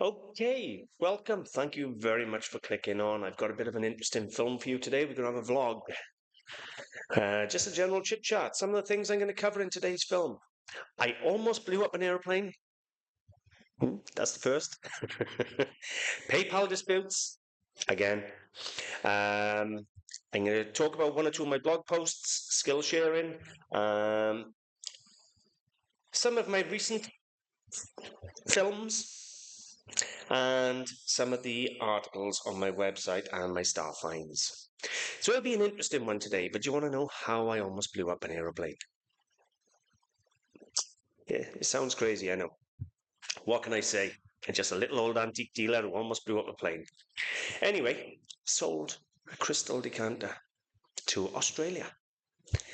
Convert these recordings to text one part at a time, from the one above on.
Okay, welcome. Thank you very much for clicking on. I've got a bit of an interesting film for you today. We're going to have a vlog. Just a general chit chat. Some of the things I'm going to cover in today's film. I almost blew up an aeroplane. That's the first. PayPal disputes. Again. I'm going to talk about one or two of my blog posts, skill sharing, some of my recent films, and some of the articles on my website and my star finds. So it'll be an interesting one today, but you want to know how I almost blew up an aeroplane? Yeah, it sounds crazy, I know. What can I say? I'm just a little old antique dealer who almost blew up a plane. Anyway, sold a crystal decanter to Australia.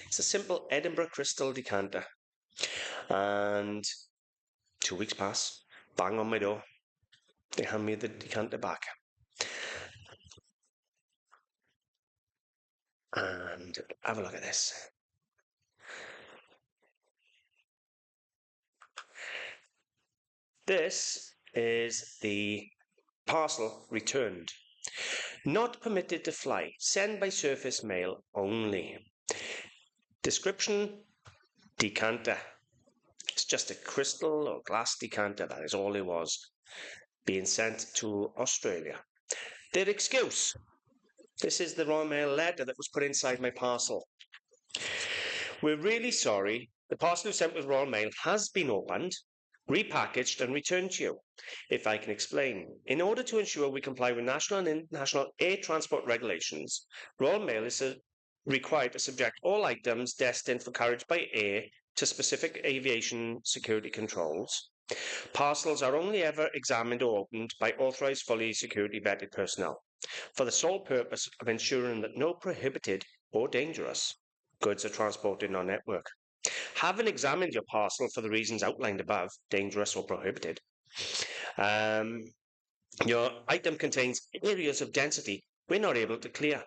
It's a simple Edinburgh crystal decanter. And 2 weeks pass, bang on my door. They hand me the decanter back. And have a look at this. This is the parcel returned. Not permitted to fly. Send by surface mail only. Description, decanter. It's just a crystal or glass decanter, that is all it was. Being sent to Australia. Their excuse. This is the Royal Mail letter that was put inside my parcel. We're really sorry. The parcel you sent with Royal Mail has been opened, repackaged and returned to you. If I can explain. In order to ensure we comply with national and international air transport regulations, Royal Mail is required to subject all items destined for carriage by air to specific aviation security controls. Parcels are only ever examined or opened by authorised, fully security vetted personnel for the sole purpose of ensuring that no prohibited or dangerous goods are transported in our network. Having examined your parcel for the reasons outlined above, dangerous or prohibited, your item contains areas of density we're not able to clear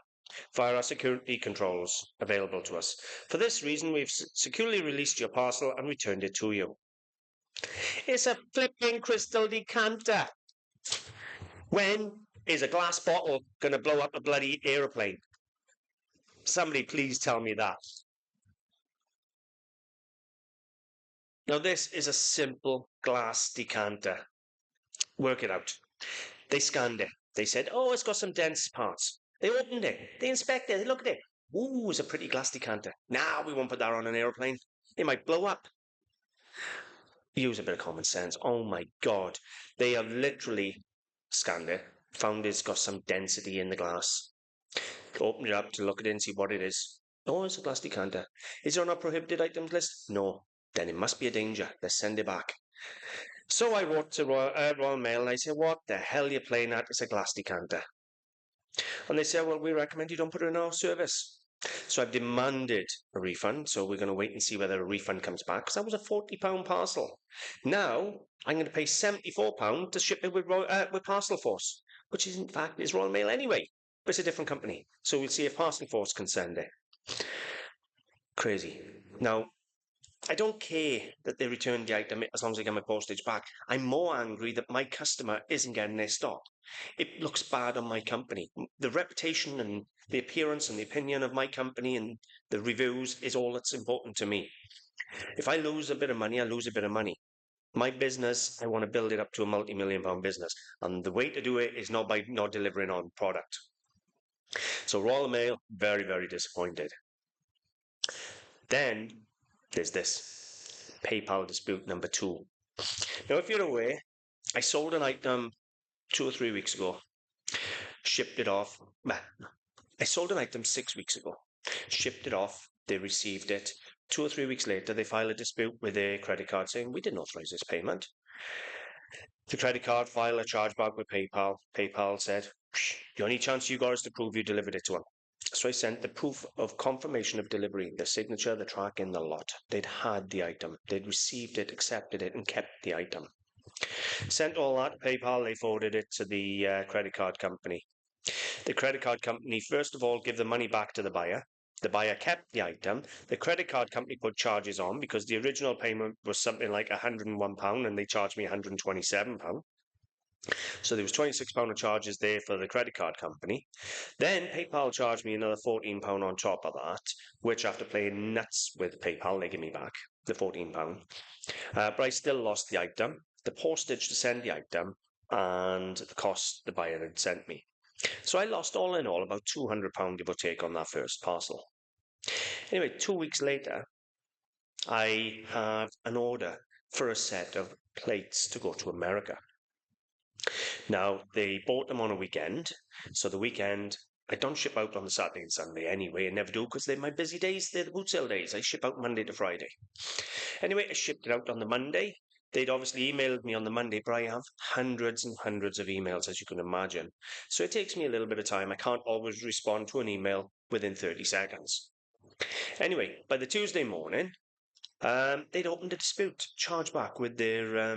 via our security controls available to us. For this reason, we've securely released your parcel and returned it to you. It's a flipping crystal decanter. When is a glass bottle going to blow up a bloody aeroplane? Somebody please tell me that. Now, this is a simple glass decanter. Work it out. They scanned it. They said, oh, it's got some dense parts. They opened it. They inspected it. They looked at it. Ooh, it's a pretty glass decanter. Now we won't put that on an aeroplane. It might blow up. Use a bit of common sense. Oh my God. They have literally scanned it, found it's got some density in the glass. Opened it up to look at it and see what it is. Oh, it's a glass decanter. Is it on our prohibited items list? No. Then it must be a danger. Let's send it back. So I wrote to Royal Mail and I said, what the hell are you playing at? It's a glass decanter. And they said, well, we recommend you don't put it in our service. So I've demanded a refund. So we're going to wait and see whether a refund comes back, because that was a £40 parcel. Now I'm going to pay £74 to ship it with Parcel Force, which is in fact is Royal Mail anyway, but it's a different company. So we'll see if Parcel Force can send it. Crazy. Now, I don't care that they returned the item as long as I get my postage back. I'm more angry that my customer isn't getting their stock. It looks bad on my company. The reputation and the appearance and the opinion of my company and the reviews is all that's important to me. If I lose a bit of money, I lose a bit of money. My business, I want to build it up to a multi-million-pound business. And the way to do it is not by not delivering on product. So Royal Mail, very, very disappointed. Then there's this PayPal dispute number 2. Now, if you're aware, I sold an item 2 or 3 weeks ago, shipped it off. I sold an item 6 weeks ago, shipped it off. They received it. 2 or 3 weeks later, they file a dispute with their credit card saying, we didn't authorize this payment. The credit card filed a chargeback with PayPal. PayPal said, the only chance you got is to prove you delivered it to them. So I sent the proof of confirmation of delivery, the signature, the track, and the lot. They'd had the item. They'd received it, accepted it, and kept the item. Sent all that to PayPal. They forwarded it to the credit card company. The credit card company, first of all, give the money back to the buyer. The buyer kept the item. The credit card company put charges on because the original payment was something like £101 and they charged me £127. So there was £26 of charges there for the credit card company. Then PayPal charged me another £14 on top of that, which after playing nuts with PayPal, they give me back the £14. But I still lost the item, the postage to send the item, and the cost the buyer had sent me. So I lost all in all about £200 give or take on that first parcel. Anyway, 2 weeks later, I had an order for a set of plates to go to America. Now, they bought them on a weekend, so the weekend, I don't ship out on the Saturday and Sunday anyway, I never do because they're my busy days, they're the boot sale days. I ship out Monday to Friday. Anyway, I shipped it out on the Monday. They'd obviously emailed me on the Monday, but I have hundreds and hundreds of emails, as you can imagine. So it takes me a little bit of time. I can't always respond to an email within 30 seconds. Anyway, by the Tuesday morning, they'd opened a dispute, chargeback with their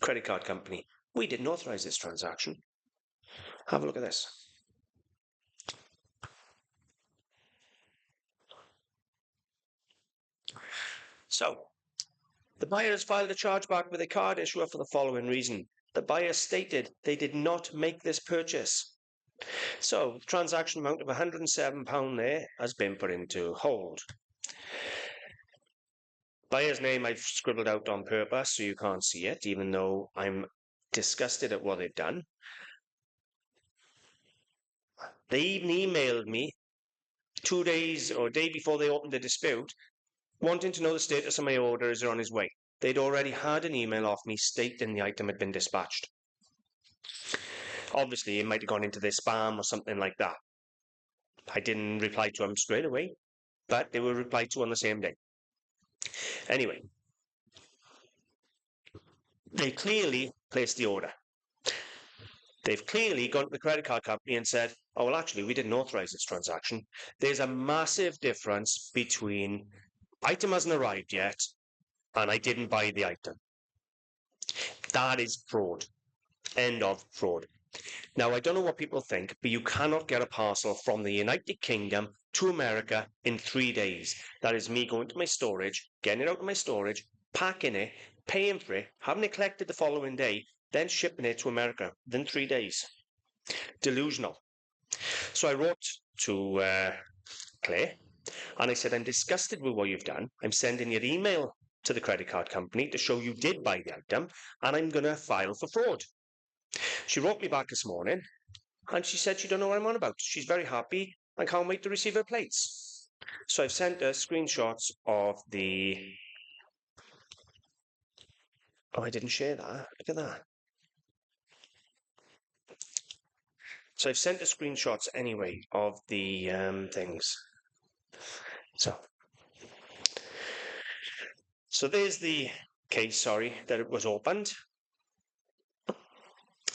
credit card company. We didn't authorize this transaction. Have a look at this. So, the buyer has filed a chargeback with a card issuer for the following reason. The buyer stated they did not make this purchase. So, the transaction amount of £107 there has been put into hold. Buyer's name I've scribbled out on purpose so you can't see it, even though I'm disgusted at what they've done. They even emailed me 2 days or a day before they opened the dispute, wanting to know the status of my order is on his way. They'd already had an email off me stating the item had been dispatched. Obviously, it might have gone into their spam or something like that. I didn't reply to them straight away, but they were replied to on the same day. Anyway, they clearly placed the order. They've clearly gone to the credit card company and said, oh, well, actually, we didn't authorize this transaction. There's a massive difference between item hasn't arrived yet and I didn't buy the item. That is fraud. End of fraud. Now, I don't know what people think, but you cannot get a parcel from the United Kingdom to America in 3 days. That is me going to my storage, getting it out of my storage, packing it, paying for it, having it collected the following day, then shipping it to America within 3 days. Delusional. So I wrote to Claire and I said, I'm disgusted with what you've done. I'm sending your email to the credit card company to show you did buy the item and I'm going to file for fraud. She wrote me back this morning and she said she don't know what I'm on about. She's very happy and can't wait to receive her plates. So I've sent her screenshots of the... Oh, I didn't share that. Look at that. So I've sent her screenshots anyway of the things. So there's the case, that it was opened.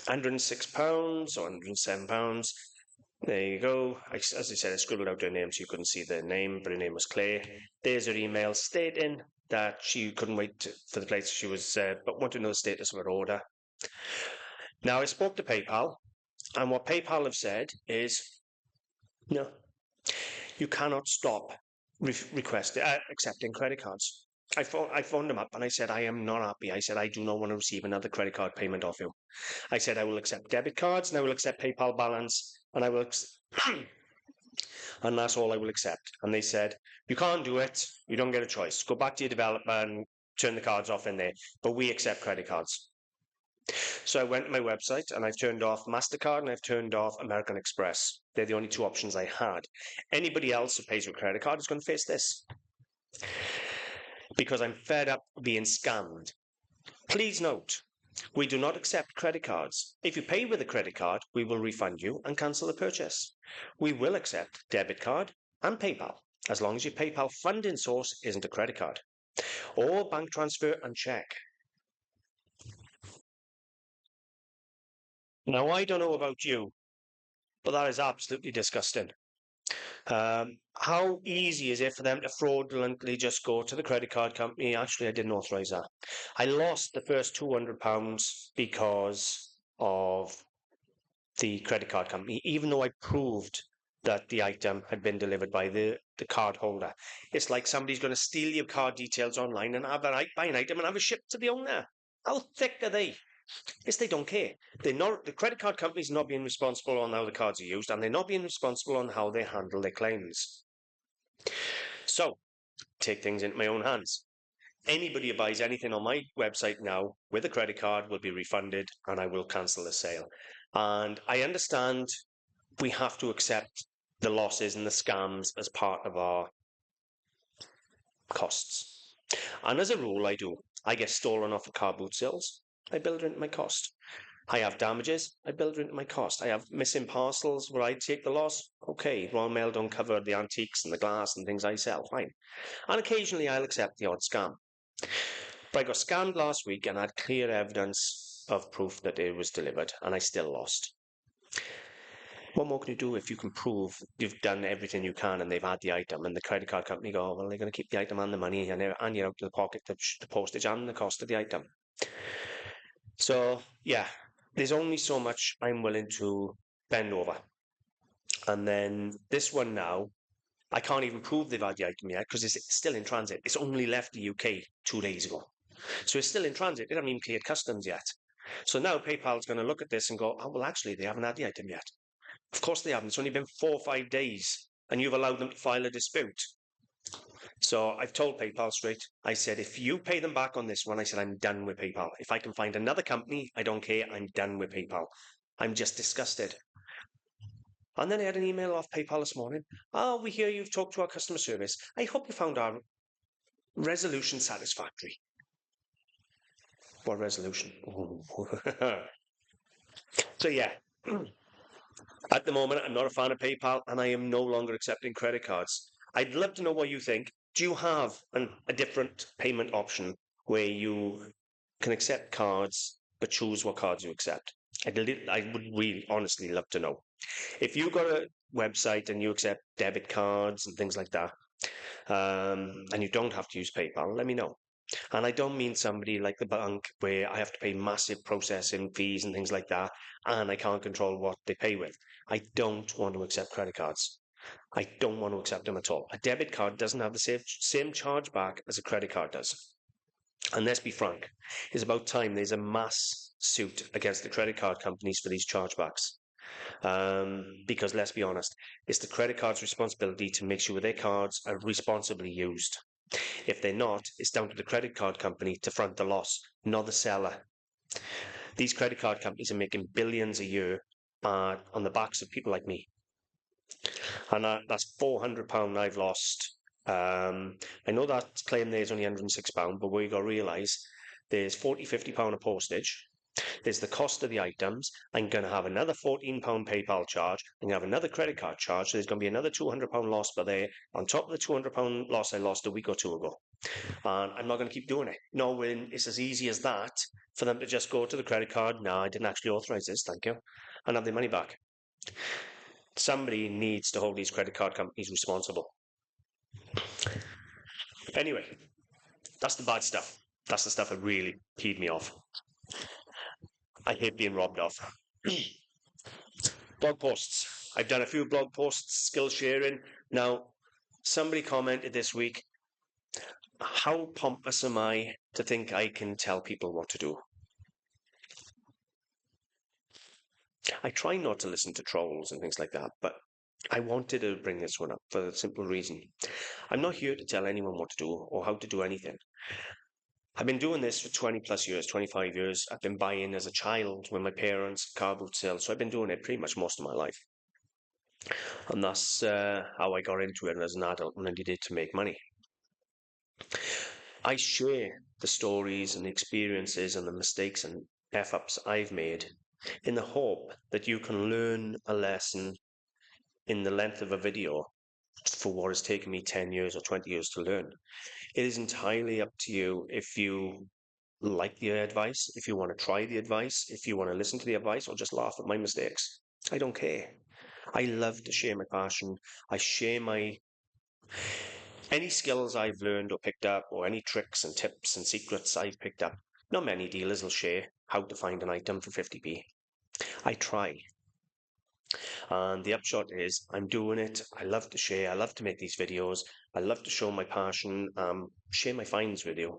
£106 or £107. There you go. As I said, I scribbled out her name so you couldn't see the name, but her name was Claire. There's her email stating that she couldn't wait for the plates. She was, but wanted to know the status of her order. Now, I spoke to PayPal, and what PayPal have said is, no, you cannot stop accepting credit cards. I phoned them up and I said, I am not happy. I said, I do not want to receive another credit card payment off you. I said, I will accept debit cards and I will accept PayPal balance and I will, and that's all I will accept. And they said, you can't do it. You don't get a choice. Go back to your developer and turn the cards off in there. But we accept credit cards. So I went to my website and I've turned off MasterCard and I've turned off American Express. They're the only two options I had. Anybody else who pays with credit card is going to face this. Because I'm fed up being scammed. Please note, we do not accept credit cards. If you pay with a credit card, we will refund you and cancel the purchase. We will accept debit card and PayPal, as long as your PayPal funding source isn't a credit card, or bank transfer and check. Now, I don't know about you, but that is absolutely disgusting. How easy is it for them to fraudulently just go to the credit card company? Actually, I didn't authorise that. I lost the first £200 because of the credit card company, even though I proved that the item had been delivered by the card holder. It's like somebody's going to steal your card details online and buy an item and have it shipped to the owner. How thick are they? is they don't care. The credit card company's not being responsible on how the cards are used, and they're not being responsible on how they handle their claims. So, take things into my own hands. Anybody who buys anything on my website now with a credit card will be refunded, and I will cancel the sale. And I understand we have to accept the losses and the scams as part of our costs. And as a rule, I do. I get stolen off of car boot sales. I build it into my cost. I have damages. I build it into my cost. I have missing parcels where I take the loss. Okay, Royal Mail don't cover the antiques and the glass and things I sell. Fine. And occasionally I'll accept the odd scam. But I got scammed last week and I had clear evidence of proof that it was delivered, and I still lost. What more can you do if you can prove you've done everything you can and they've had the item, and the credit card company go, well, they're going to keep the item and the money, and you're out of the pocket the postage and the cost of the item. So, yeah, there's only so much I'm willing to bend over. And then this one now, I can't even prove they've had the item yet because it's still in transit. It's only left the UK 2 days ago. So it's still in transit. They haven't even cleared customs yet. So now PayPal's going to look at this and go, oh, well, actually, they haven't had the item yet. Of course they haven't. It's only been 4 or 5 days, and you've allowed them to file a dispute. So I've told PayPal straight. I said, if you pay them back on this one, I said, I'm done with PayPal. If I can find another company, I don't care. I'm done with PayPal. I'm just disgusted. And then I had an email off PayPal this morning. Oh, we hear you've talked to our customer service. I hope you found our resolution satisfactory. What resolution? So yeah, at the moment, I'm not a fan of PayPal, and I am no longer accepting credit cards. I'd love to know what you think. Do you have a different payment option where you can accept cards but choose what cards you accept? I would really honestly love to know. If you've got a website and you accept debit cards and things like that, and you don't have to use PayPal, let me know. And I don't mean somebody like the bank where I have to pay massive processing fees and things like that, and I can't control what they pay with. I don't want to accept credit cards. I don't want to accept them at all. A debit card doesn't have the same chargeback as a credit card does. And let's be frank, it's about time there's a mass suit against the credit card companies for these chargebacks. Because let's be honest, it's the credit card's responsibility to make sure their cards are responsibly used. If they're not, it's down to the credit card company to front the loss, not the seller. These credit card companies are making billions a year on the backs of people like me. And that's £400 I've lost. I know that claim there is only £106, but what you've got to realise, there's £40, £50 of postage. There's the cost of the items. I'm going to have another £14 PayPal charge. I'm going to have another credit card charge. So there's going to be another £200 loss per there on top of the £200 loss I lost a week or two ago. And I'm not going to keep doing it. Knowing it's as easy as that for them to just go to the credit card. No, I didn't actually authorize this. Thank you. And have their money back. Somebody needs to hold these credit card companies responsible. Anyway, that's the bad stuff. That's the stuff that really peed me off. I hate being robbed off. Blog posts. I've done a few blog posts, skill sharing. Now, somebody commented this week, how pompous am I to think I can tell people what to do? I try not to listen to trolls and things like that, but I wanted to bring this one up for the simple reason. I'm not here to tell anyone what to do or how to do anything. I've been doing this for 20 plus years, 25 years. I've been buying as a child with my parents, car boot sales, so I've been doing it pretty much most of my life. And that's how I got into it as an adult and I needed to make money. I share the stories and the experiences and the mistakes and F-ups I've made in the hope that you can learn a lesson in the length of a video for what has taken me 10 years or 20 years to learn. It is entirely up to you if you like the advice, if you want to try the advice, if you want to listen to the advice or just laugh at my mistakes. I don't care. I love to share my passion. I share any skills I've learned or picked up, or any tricks and tips and secrets I've picked up. Not many dealers will share how to find an item for 50p. I try. And the upshot is I'm doing it. I love to share. I love to make these videos. I love to show my passion, share my finds with you.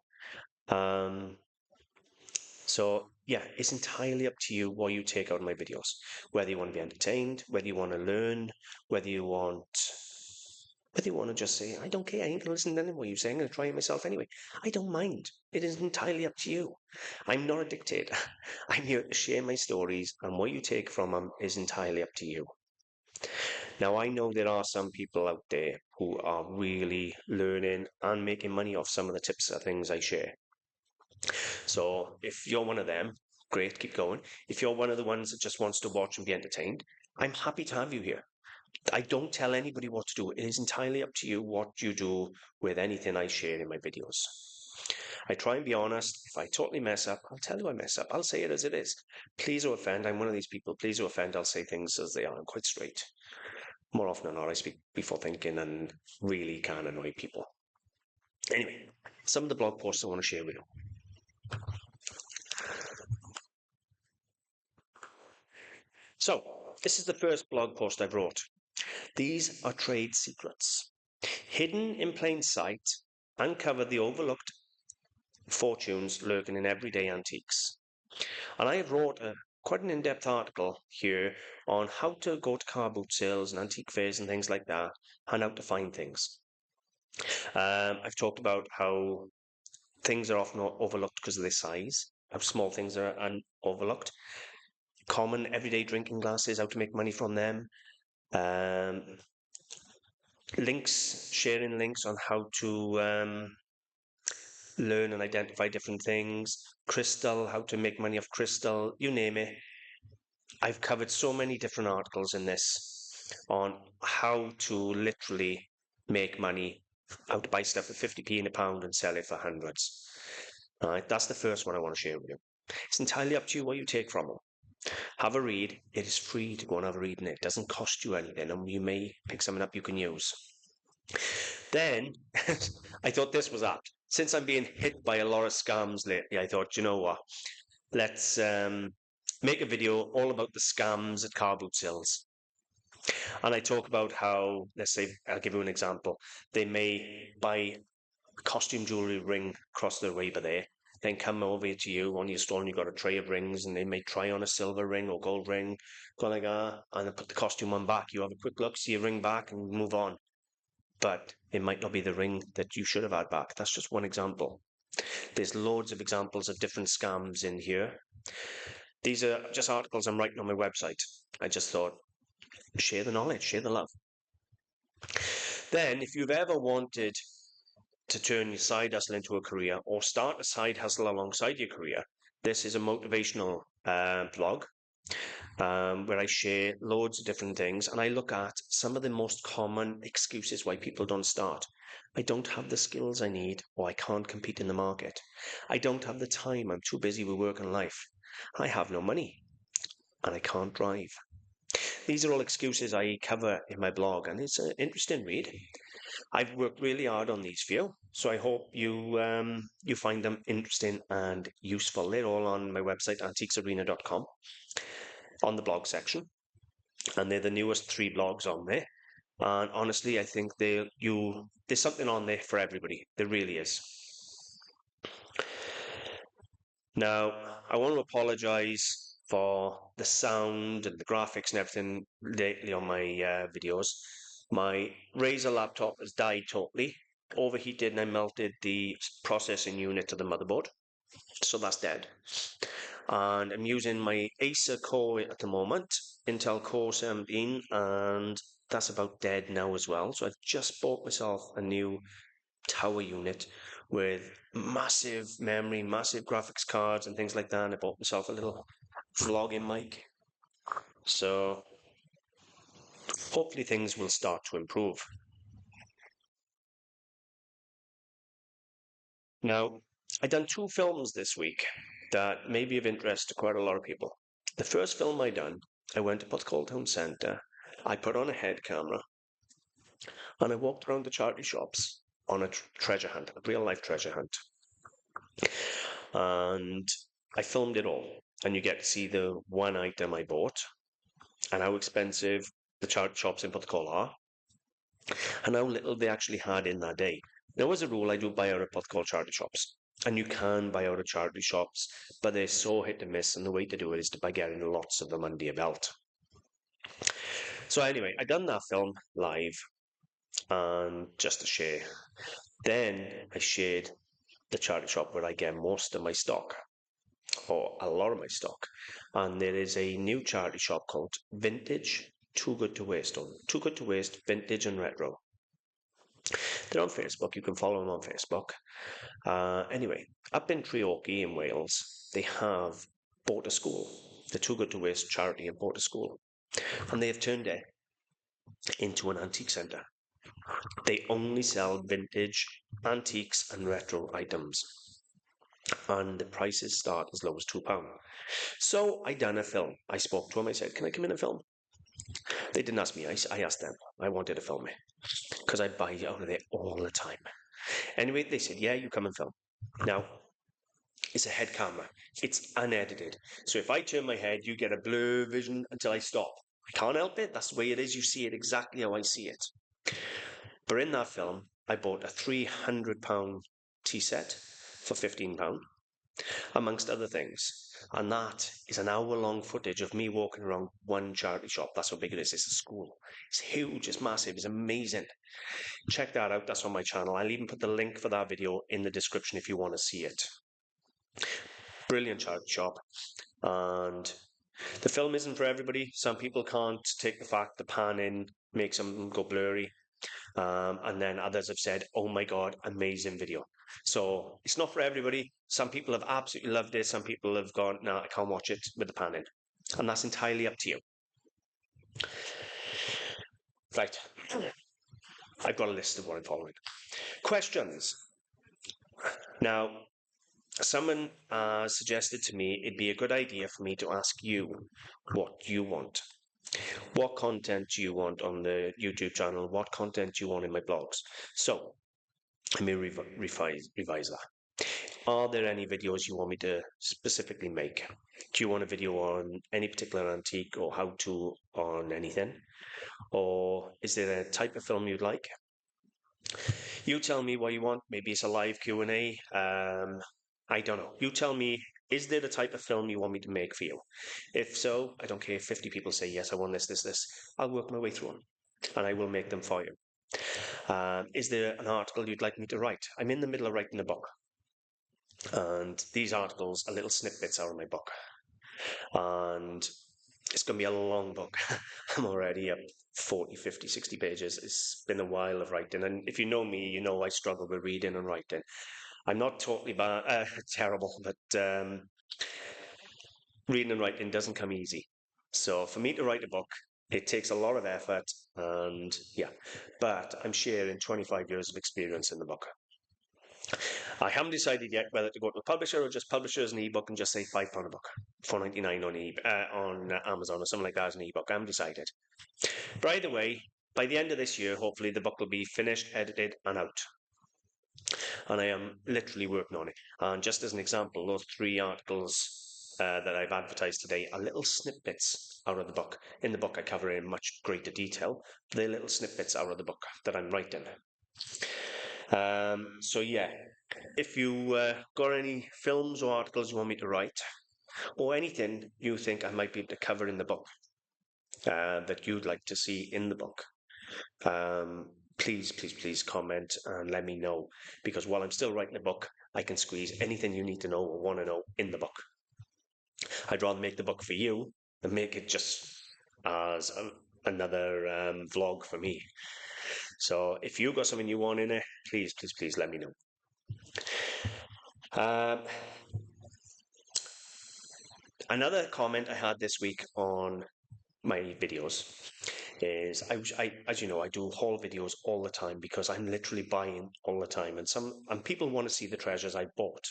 So yeah, it's entirely up to you what you take out of my videos. Whether you want to be entertained, whether you want to learn, whether you want to just say, I don't care, I ain't gonna listen to what you're saying, I'm gonna try it myself anyway. I don't mind. It is entirely up to you. I'm not a dictator. I'm here to share my stories, and what you take from them is entirely up to you. Now, I know there are some people out there who are really learning and making money off some of the tips and things I share. So if you're one of them, great, keep going. If you're one of the ones that just wants to watch and be entertained, I'm happy to have you here. I don't tell anybody what to do. It is entirely up to you what you do with anything I share in my videos. I try and be honest. If I totally mess up, I'll tell you I mess up. I'll say it as it is. Please or offend. I'm one of these people. Please or offend. I'll say things as they are. I'm quite straight. More often than not, I speak before thinking and really can annoy people. Anyway, some of the blog posts I want to share with you. So, this is the first blog post I wrote. These are trade secrets. Hidden in plain sight, uncover the overlooked fortunes lurking in everyday antiques. And I wrote quite an in-depth article here on how to go to car boot sales and antique fairs and things like that, and how to find things. I've talked about how things are often overlooked because of their size, how small things are overlooked. Common everyday drinking glasses, how to make money from them. Sharing links on how to learn and identify different things. Crystal, how to make money off crystal, you name it. I've covered so many different articles in this on how to literally make money, how to buy stuff for 50p in a pound and sell it for hundreds. All right, that's the first one I want to share with you. It's entirely up to you what you take from it. Have a read. It is free to go and have a read in it. It doesn't cost you anything, and you may pick something up you can use. Then I thought this was apt. Since I'm being hit by a lot of scams lately, I thought, you know what? Let's make a video all about the scams at car boot sales. And I talk about how, let's say, I'll give you an example. They may buy a costume jewelry ring across the way by there, then come over to you on your store and you've got a tray of rings, and they may try on a silver ring or gold ring, go like that, and then put the costume on back. You have a quick look, see a ring back, and move on. But it might not be the ring that you should have had back. That's just one example. There's loads of examples of different scams in here. These are just articles I'm writing on my website. I just thought, share the knowledge, share the love. Then, if you've ever wanted to turn your side hustle into a career or start a side hustle alongside your career, this is a motivational blog where I share loads of different things, and I look at some of the most common excuses why people don't start. I don't have the skills I need, or I can't compete in the market. I don't have the time, I'm too busy with work and life. I have no money, and I can't drive. These are all excuses I cover in my blog, and it's an interesting read. I've worked really hard on these for you, so I hope you find them interesting and useful. They're all on my website, antiquesarena.com, on the blog section, and they're the newest 3 blogs on there. And honestly, I think there's something on there for everybody. There really is. Now, I want to apologize for the sound and the graphics and everything lately on my videos. My Razer laptop has died totally, overheated, and I melted the processing unit to the motherboard. So that's dead. And I'm using my Acer core at the moment, Intel Core 17, and that's about dead now as well. So I've just bought myself a new tower unit with massive memory, massive graphics cards and things like that. And I bought myself a little vlogging mic. So hopefully things will start to improve. Now, I've done 2 films this week that may be of interest to quite a lot of people. The first film I done, I went to Porthcawl Town Centre, I put on a head camera, and I walked around the charity shops on a treasure hunt, a real life treasure hunt. And I filmed it all. And you get to see the one item I bought and how expensive the charity shops in Porthcawl are and how little they actually had in that day. Now, as a rule, I do buy out at Porthcawl charity shops. And you can buy out of charity shops, but they're so hit and miss. And the way to do it is by getting lots of them under your belt. So anyway, I done that film live, and just to share. Then I shared the charity shop where I get most of my stock, or a lot of my stock. And there is a new charity shop called Vintage Too Good to Waste, or Too Good to Waste Vintage and Retro. They're on Facebook. You can follow them on Facebook. Anyway, up in Treorchy in Wales, they have bought a school. The Too Good to Waste charity have bought a school, and they have turned it into an antique centre. They only sell vintage, antiques, and retro items, and the prices start as low as £2. So I done a film. I spoke to them. I said, "Can I come in and film?" They didn't ask me. I asked them. I wanted to film it because I buy out of there all the time. Anyway, they said, "Yeah, you come and film." Now, it's a head camera. It's unedited. So if I turn my head, you get a blur vision until I stop. I can't help it. That's the way it is. You see it exactly how I see it. But in that film, I bought a £300 tea set for £15, amongst other things. And that is an hour-long footage of me walking around one charity shop. That's how big it is. It's a school. It's huge. It's massive. It's amazing. Check that out. That's on my channel. I'll even put the link for that video in the description if you want to see it. Brilliant charity shop. And the film isn't for everybody. Some people can't take the fact the panning makes them go blurry. And then others have said, "Oh my God, amazing video." So it's not for everybody. Some people have absolutely loved it. Some people have gone, "No, I can't watch it with the panning." And that's entirely up to you. Right. I've got a list of what I'm following. Questions. Now, someone suggested to me it'd be a good idea for me to ask you what you want. What content do you want on the YouTube channel? What content do you want in my blogs? So let me revise that. Are there any videos you want me to specifically make? Do you want a video on any particular antique or how-to on anything? Or is there a type of film you'd like? You tell me what you want. Maybe it's a live Q&A. I don't know. You tell me, is there the type of film you want me to make for you? If so, I don't care if 50 people say, "Yes, I want this. I'll work my way through them, and I will make them for you. Is there an article you'd like me to write? I'm in the middle of writing a book. And these articles are little snippets out of my book. And it's going to be a long book. I'm already up 40, 50, 60 pages. It's been a while of writing. And if you know me, you know I struggle with reading and writing. I'm not totally terrible, but reading and writing doesn't come easy. So for me to write a book, it takes a lot of effort. And yeah, but I'm sharing 25 years of experience in the book. I haven't decided yet whether to go to a publisher or just publish it as an ebook and just say £5 a book, £4.99 on Amazon or something like that as an ebook. I haven't decided. But either way, by the end of this year, hopefully the book will be finished, edited, and out. And I am literally working on it. And just as an example, those 3 articles that I've advertised today are little snippets out of the book. In the book, I cover it in much greater detail. They're little snippets out of the book that I'm writing. So yeah, if you got any films or articles you want me to write, or anything you think I might be able to cover in the book that you'd like to see in the book, please comment and let me know, because while I'm still writing the book, I can squeeze anything you need to know or want to know in the book. I'd rather make the book for you than make it just as another vlog for me. So if you got something you want in it, please let me know. Another comment I had this week on my videos is, as you know, I do haul videos all the time because I'm literally buying all the time, and people want to see the treasures I bought.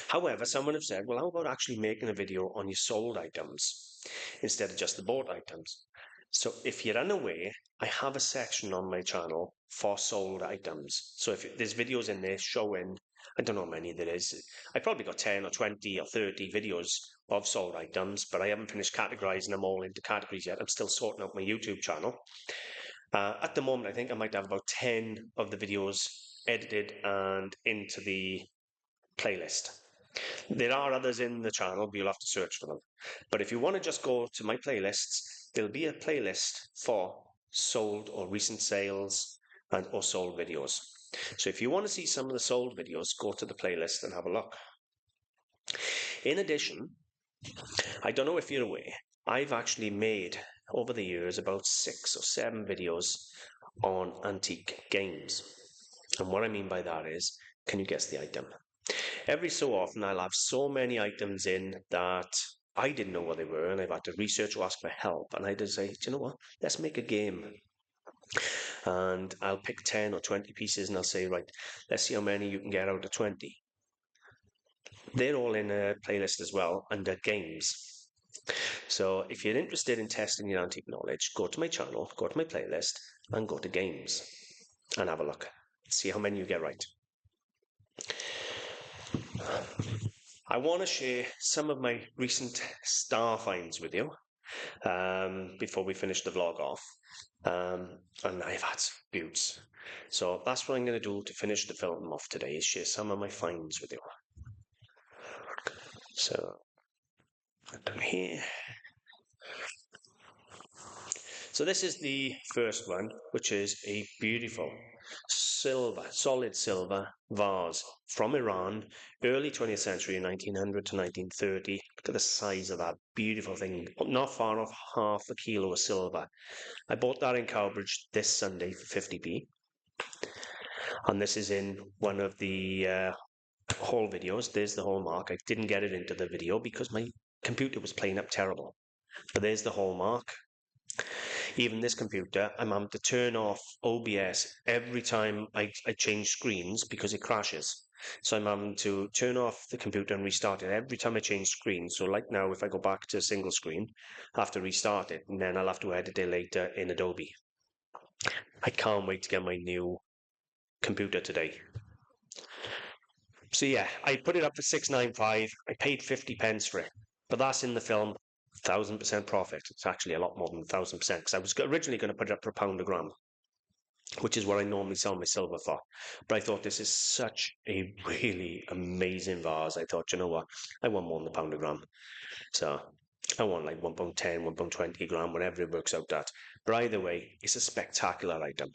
However, someone have said, "Well, how about actually making a video on your sold items instead of just the bought items?" So if you're unaware, I have a section on my channel for sold items. So if there's videos in there showing, I don't know how many there is. I probably got 10 or 20 or 30 videos of sold items, but I haven't finished categorizing them all into categories yet. I'm still sorting out my YouTube channel. At the moment, I think I might have about 10 of the videos edited and into the playlist. There are others in the channel, but you'll have to search for them. But if you want to just go to my playlists, there'll be a playlist for sold or recent sales and or sold videos. So if you want to see some of the sold videos, go to the playlist and have a look. In addition, I don't know if you're aware, I've actually made over the years about 6 or 7 videos on antique games. And what I mean by that is, can you guess the item? Every so often I'll have so many items in that I didn't know what they were, and I've had to research or ask for help. And I just say, do you know what? Let's make a game. And I'll pick 10 or 20 pieces and I'll say, right, let's see how many you can get out of 20. They're all in a playlist as well under games. So if you're interested in testing your antique knowledge, go to my channel, go to my playlist, and go to games and have a look. See how many you get right. I want to share some of my recent star finds with you before we finish the vlog off. And I've had beauts. So that's what I'm going to do to finish the film off today, is share some of my finds with you. So, down here. So this is the first one, which is a beautiful silver, solid silver vase from Iran, early 20th century, 1900 to 1930. Look at the size of that beautiful thing, not far off half a kilo of silver. I bought that in Cowbridge this Sunday for 50p. And this is in one of the haul videos. There's the hallmark. I didn't get it into the video because my computer was playing up terrible. But there's the hallmark. Even this computer, I'm having to turn off OBS every time I change screens because it crashes. So I'm having to turn off the computer and restart it every time I change screens. So like now, if I go back to single screen, I have to restart it, and then I'll have to edit it later in Adobe. I can't wait to get my new computer today. So yeah, I put it up for 695. I paid 50 pence for it, but that's in the film 1000% profit. It's actually a lot more than 1000% because I was originally going to put it up for £1 a gram, which is what I normally sell my silver for. But I thought this is such a really amazing vase. I thought, you know what, I want more than £1 a gram. So I want like £1.10, £1.20 a gram, whatever it works out at. But either way, it's a spectacular item.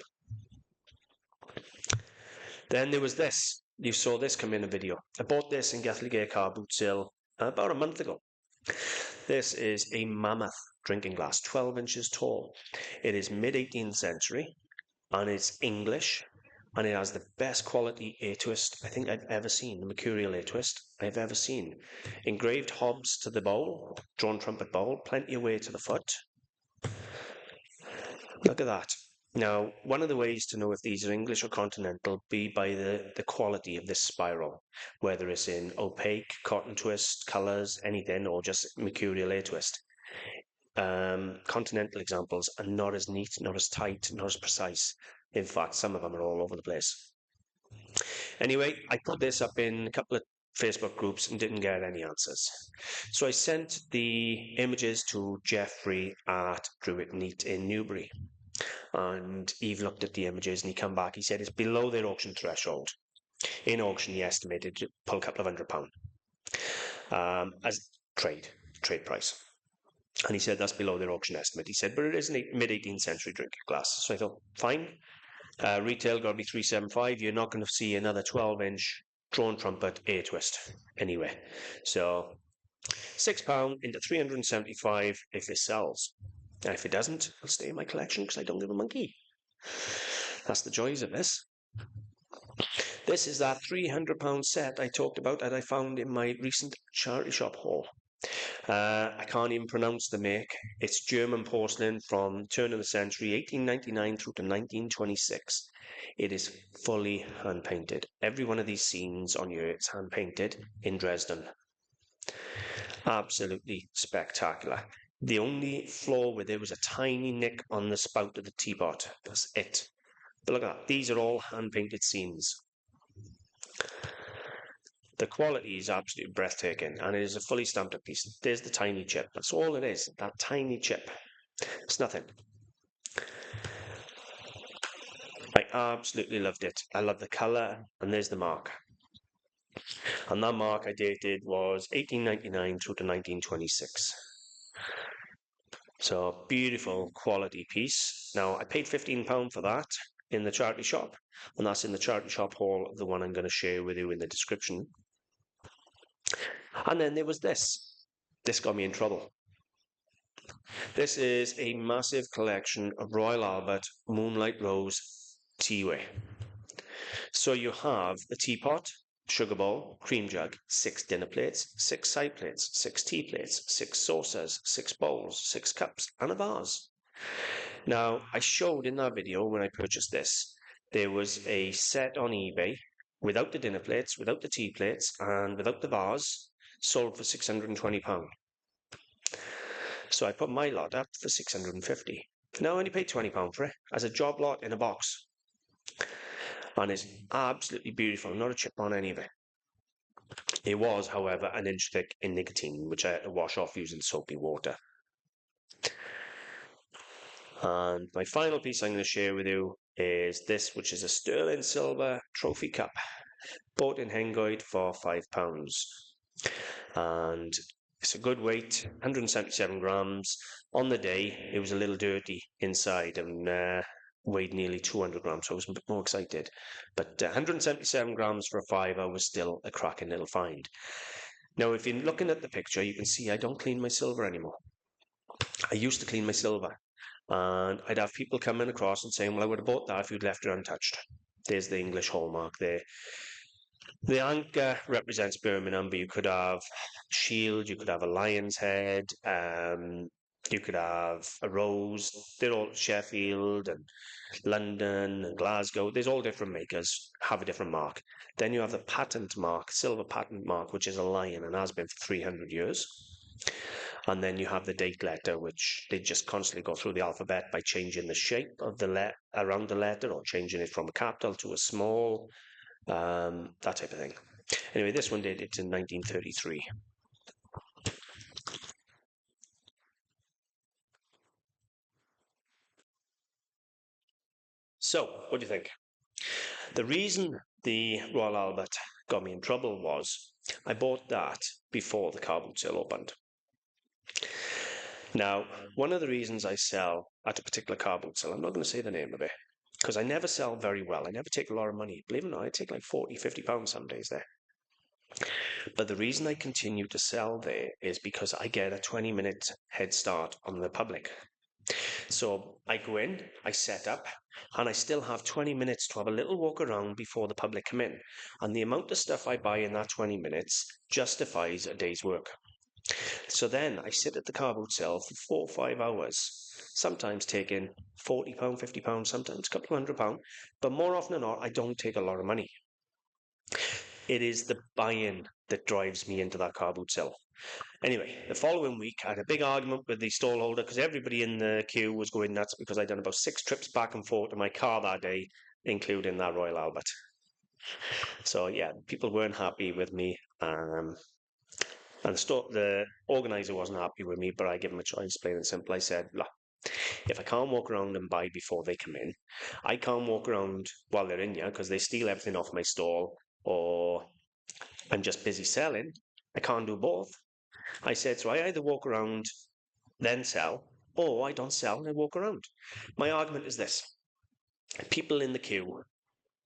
Then there was this. You saw this come in a video. I bought this in Gathligay car boot sale about a month ago. This is a mammoth drinking glass, 12 inches tall. It is mid-18th century, and it's English, and it has the best quality A-twist I think I've ever seen, the mercurial A-twist I've ever seen. Engraved hobs to the bowl, drawn trumpet bowl, plenty of weight to the foot. Look at that. Now, one of the ways to know if these are English or continental be by the quality of this spiral, whether it's in opaque, cotton twist, colours, anything, or just mercurial A-twist. Continental examples are not as neat, not as tight, not as precise. In fact, some of them are all over the place. Anyway, I put this up in a couple of Facebook groups and didn't get any answers. So I sent the images to Jeffrey at Druid Neat in Newbury. And Eve looked at the images and he come back. He said it's below their auction threshold. In auction, he estimated to pull a couple of £100 as trade price. And he said that's below their auction estimate. He said, but it is a mid-18th century drinking glass. So I thought, fine. Retail got to be 375. You're not going to see another 12-inch drawn trumpet A-twist anyway. So £6 into 375 if this sells. And if it doesn't, it'll stay in my collection because I don't give a monkey. That's the joys of this. This is that £300 set I talked about that I found in my recent charity shop haul. I can't even pronounce the make. It's German porcelain from turn of the century, 1899 through to 1926. It is fully hand-painted. Every one of these scenes on here is hand-painted in Dresden. Absolutely spectacular. The only flaw with it was a tiny nick on the spout of the teapot. That's it. But look at that. These are all hand-painted scenes. The quality is absolutely breathtaking, and it is a fully stamped up piece. There's the tiny chip. That's all it is, that tiny chip. It's nothing. I absolutely loved it. I love the colour, and there's the mark. And that mark I dated was 1899 through to 1926. So beautiful quality piece. Now I paid £15 for that in the charity shop, and that's in the charity shop haul of the one I'm going to share with you in the description. And then there was this. This got me in trouble. This is a massive collection of Royal Albert Moonlight Rose teaware. So you have a teapot, sugar bowl, cream jug, 6 dinner plates, 6 side plates, 6 tea plates, 6 saucers, 6 bowls, 6 cups, and a vase. Now, I showed in that video when I purchased this, there was a set on eBay without the dinner plates, without the tea plates, and without the vase, sold for £620. So I put my lot up for £650. Now I only paid £20 for it as a job lot in a box. And it's absolutely beautiful, not a chip on any of it. It was, however, an inch thick in nicotine, which I had to wash off using soapy water. And my final piece I'm going to share with you is this, which is a sterling silver trophy cup, bought in Hengoed for £5. And it's a good weight, 177 grams. On the day, it was a little dirty inside and weighed nearly 200 grams, so I was a bit more excited. But 177 grams for a fiver was still a cracking little find. Now, if you're looking at the picture, you can see I don't clean my silver anymore. I used to clean my silver, and I'd have people coming across and saying, well, I would have bought that if you'd left it untouched. There's the English hallmark there. The anchor represents Birmingham, but you could have shield, you could have a lion's head, you could have a rose. They're all Sheffield and London and Glasgow. There's all different makers, have a different mark. Then you have the patent mark, silver patent mark, which is a lion and has been for 300 years. And then you have the date letter, which they just constantly go through the alphabet by changing the shape of the letter around the letter or changing it from a capital to a small, that type of thing. Anyway, this one dated in 1933. So, what do you think? The reason the Royal Albert got me in trouble was I bought that before the car boot sale opened. Now, one of the reasons I sell at a particular car boot sale, I'm not going to say the name of it, because I never sell very well. I never take a lot of money. Believe it or not, I take like 40, 50 pounds some days there. But the reason I continue to sell there is because I get a 20-minute head start on the public. So I go in, I set up, and I still have 20 minutes to have a little walk around before the public come in. And the amount of stuff I buy in that 20 minutes justifies a day's work. So then I sit at the car boot sale for 4 or 5 hours, sometimes taking £40, £50, sometimes a couple of £100, but more often than not, I don't take a lot of money. It is the buy-in that drives me into that car boot sale. Anyway, the following week, I had a big argument with the stall holder because everybody in the queue was going nuts because I'd done about 6 trips back and forth to my car that day, including that Royal Albert. So yeah, people weren't happy with me. And the organizer wasn't happy with me, but I gave him a choice, plain and simple. I said, look, if I can't walk around and buy before they come in, I can't walk around while they're in here because they steal everything off my stall, or I'm just busy selling. I can't do both. I said, so I either walk around, then sell, or I don't sell and I walk around. My argument is this. People in the queue,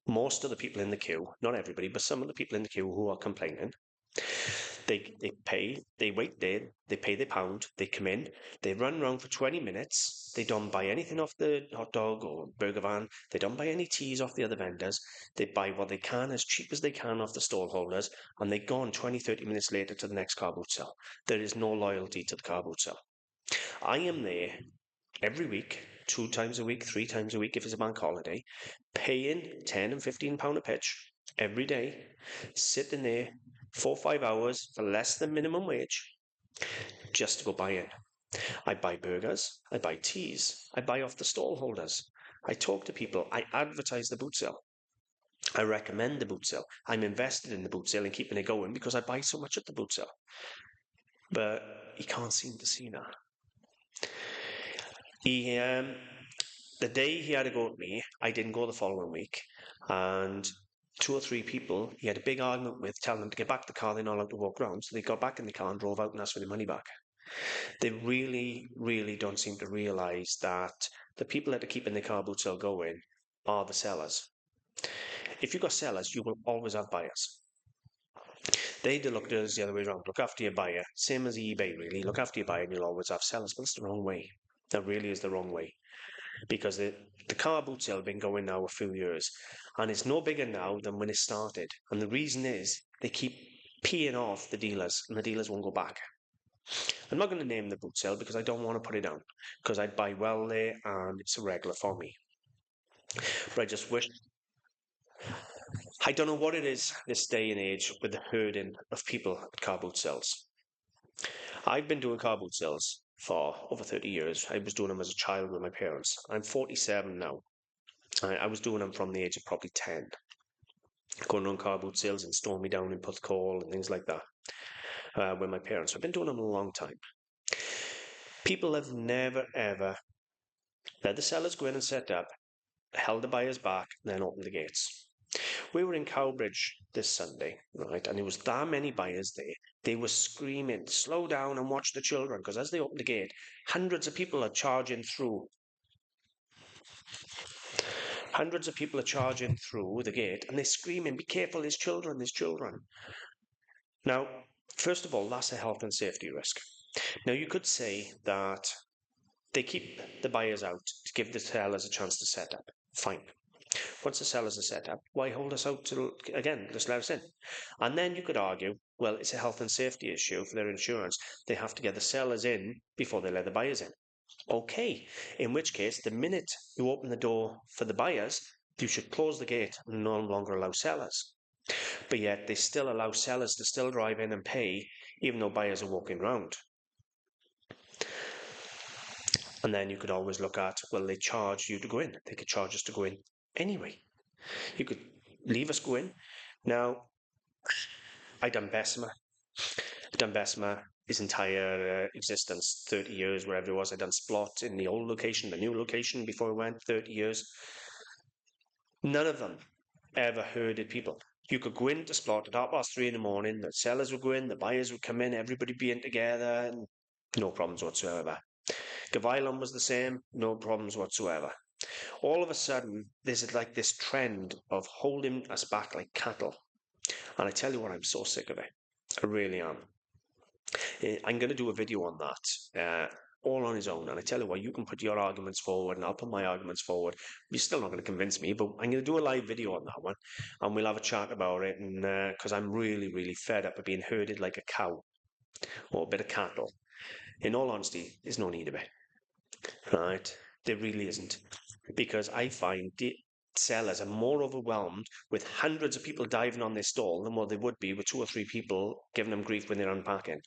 most of the people in the queue, not everybody, but some of the people in the queue who are complaining, they pay, they wait there, they pay their pound, they come in, they run around for 20 minutes, they don't buy anything off the hot dog or burger van, they don't buy any teas off the other vendors, they buy what they can as cheap as they can off the stall holders, and they go on 20, 30 minutes later to the next car boot sale. There is no loyalty to the car boot sale. I am there every week, 2 times a week, 3 times a week if it's a bank holiday, paying £10 and £15 a pitch every day, sitting there 4 or 5 hours for less than minimum wage just to go buy in. I buy burgers, I buy teas, I buy off the stall holders. I talk to people, I advertise the boot sale. I recommend the boot sale. I'm invested in the boot sale and keeping it going because I buy so much at the boot sale. But he can't seem to see that. The day he had to go with me, I didn't go the following week, and 2 or 3 people he had a big argument with, telling them to get back to the car, they're not allowed to walk around. So they got back in the car and drove out and asked for their money back. They really, really don't seem to realise that the people that are keeping the car boot sale going are the sellers. If you've got sellers, you will always have buyers. They look at us the other way around. Look after your buyer. Same as eBay, really. Look after your buyer and you'll always have sellers. But it's the wrong way. That really is the wrong way. Because the car boot sale has been going now a few years. And it's no bigger now than when it started. And the reason is they keep peeing off the dealers and the dealers won't go back. I'm not going to name the boot sale because I don't want to put it down. Because I buy well there and it's a regular for me. But I just wish I don't know what it is this day and age with the herding of people at car boot sales. I've been doing car boot sales for over 30 years. I was doing them as a child with my parents. I'm 47 now. I was doing them from the age of probably 10. Going on car boot sales in Stormy Down in Puthcall and things like that with my parents. I've been doing them a long time. People have never ever let the sellers go in and set up, held the buyers back, and then opened the gates. We were in Cowbridge this Sunday, right, and there was that many buyers there. They were screaming, slow down and watch the children, because as they opened the gate, hundreds of people are charging through. Hundreds of people are charging through the gate, and they're screaming, be careful, there's children, there's children. Now, first of all, that's a health and safety risk. Now, you could say that they keep the buyers out to give the sellers a chance to set up. Fine. Once the sellers are set up, why hold us out till, again, just let us in? And then you could argue, well, it's a health and safety issue for their insurance. They have to get the sellers in before they let the buyers in. Okay, in which case, the minute you open the door for the buyers, you should close the gate and no longer allow sellers. But yet they still allow sellers to still drive in and pay, even though buyers are walking around. And then you could always look at, well, they charge you to go in. They could charge us to go in anyway. You could leave us go in. Now, I done Bessemer. I done Bessemer his entire existence, 30 years, wherever it was. I done Splot in the old location, the new location before I went, 30 years. None of them ever herded people. You could go into Splot at 3:30 in the morning, the sellers would go in, the buyers would come in, everybody be in together, and no problems whatsoever. Gavilan was the same, no problems whatsoever. All of a sudden, there's like this trend of holding us back like cattle. And I tell you what, I'm so sick of it. I really am. I'm going to do a video on that, all on his own. And I tell you what, you can put your arguments forward and I'll put my arguments forward. You're still not going to convince me, but I'm going to do a live video on that one. And we'll have a chat about it. And because I'm really, really fed up of being herded like a cow or a bit of cattle. In all honesty, there's no need of it. Right? There really isn't. Because I find sellers are more overwhelmed with hundreds of people diving on their stall than what they would be with 2 or 3 people giving them grief when they're unpacking.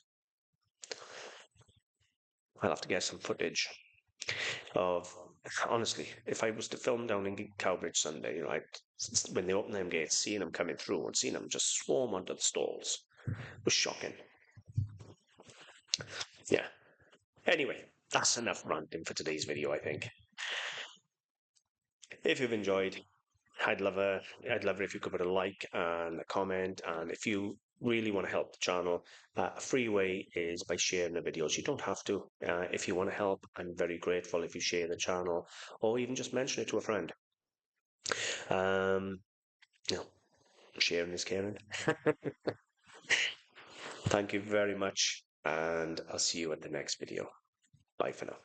I'll have to get some footage of, honestly, if I was to film down in Cowbridge Sunday, right, when they open them gates, seeing them coming through and seeing them just swarm onto the stalls was shocking. Yeah. Anyway, that's enough ranting for today's video, I think. If you've enjoyed, I'd love it if you could put a like and a comment, and if you really want to help the channel, a free way is by sharing the videos. You don't have to. If you want to help, I'm very grateful if you share the channel or even just mention it to a friend. You know, sharing is caring. Thank you very much, and I'll see you at the next video. Bye for now.